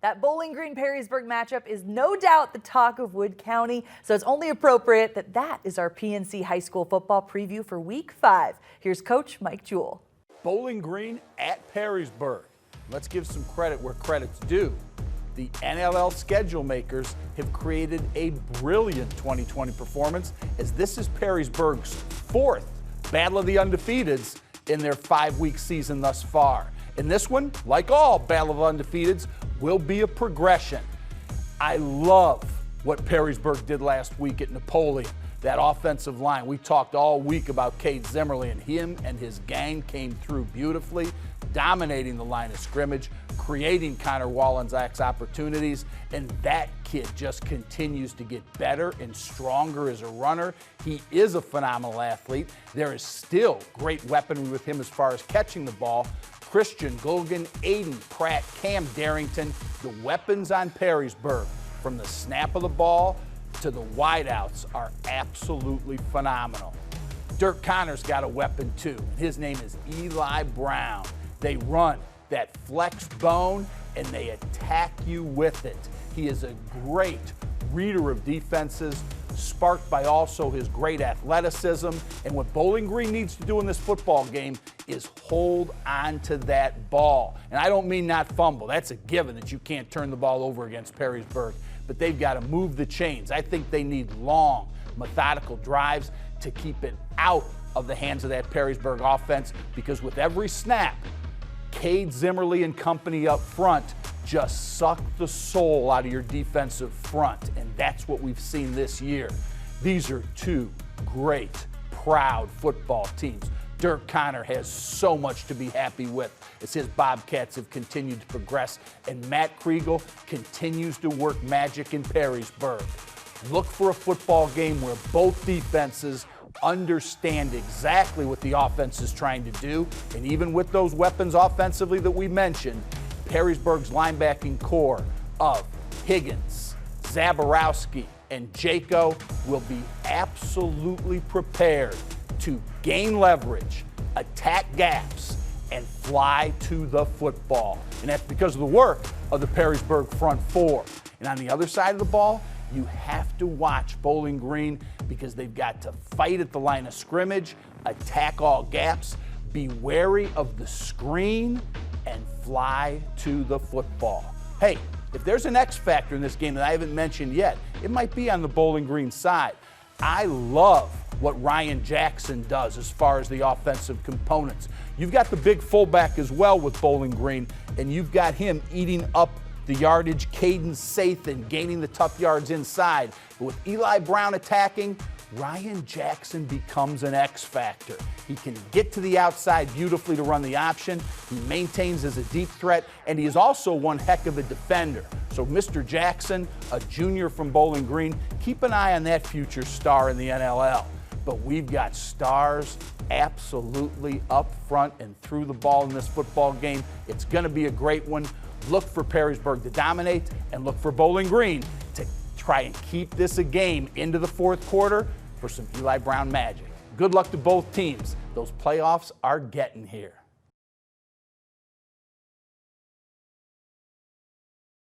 That Bowling Green-Perrysburg matchup is no doubt the talk of Wood County, so it's only appropriate that is our PNC high school football preview for Week 5. Here's Coach Mike Jewell. Bowling Green at Perrysburg. Let's give some credit where credit's due. The NLL schedule makers have created a brilliant 2020 performance, as this is Perrysburg's 4th Battle of the Undefeateds in their 5-week season thus far. And this one, like all Battle of Undefeateds, will be a progression. I love what Perrysburg did last week at Napoleon. That offensive line, we talked all week about Cade Zimmerly, and him and his gang came through beautifully, dominating the line of scrimmage, creating Connor Wallenczak's opportunities, and that kid just continues to get better and stronger as a runner. He is a phenomenal athlete. There is still great weaponry with him as far as catching the ball. Christian Gulgan, Aiden Pratt, Cam Darrington, the weapons on Perrysburg, from the snap of the ball to the wideouts, are absolutely phenomenal. Dirk Connor's got a weapon too. His name is Eli Brown. They run that flex bone and they attack you with it. He is a great reader of defenses, sparked by also his great athleticism. And what Bowling Green needs to do in this football game is hold on to that ball. And I don't mean not fumble. That's a given that you can't turn the ball over against Perrysburg. But they've got to move the chains. I think they need long, methodical drives to keep it out of the hands of that Perrysburg offense, because with every snap, Cade Zimmerly and company up front just suck the soul out of your defensive front, and that's what we've seen this year. These are two great, proud football teams. Dirk Connor has so much to be happy with as his Bobcats have continued to progress, and Matt Kriegel continues to work magic in Perrysburg. Look for a football game where both defenses understand exactly what the offense is trying to do, and even with those weapons offensively that we mentioned, Perrysburg's linebacking core of Higgins, Zaborowski, and Jaco will be absolutely prepared to gain leverage, attack gaps, and fly to the football. And that's because of the work of the Perrysburg front four. And on the other side of the ball, you have to watch Bowling Green, because they've got to fight at the line of scrimmage, attack all gaps, be wary of the screen, and fly to the football. Hey, if there's an X factor in this game that I haven't mentioned yet, it might be on the Bowling Green side. I love what Ryan Jackson does as far as the offensive components. You've got the big fullback as well with Bowling Green, and you've got him eating up the yardage, Caden Sathan gaining the tough yards inside. But with Eli Brown attacking, Ryan Jackson becomes an X factor. He can get to the outside beautifully to run the option. He maintains as a deep threat, and he is also one heck of a defender. So Mr. Jackson, a junior from Bowling Green, keep an eye on that future star in the NLL. But we've got stars absolutely up front and through the ball in this football game. It's going to be a great one. Look for Perrysburg to dominate, and look for Bowling Green to try and keep this a game into the 4th quarter for some Eli Brown magic. Good luck to both teams. Those playoffs are getting here.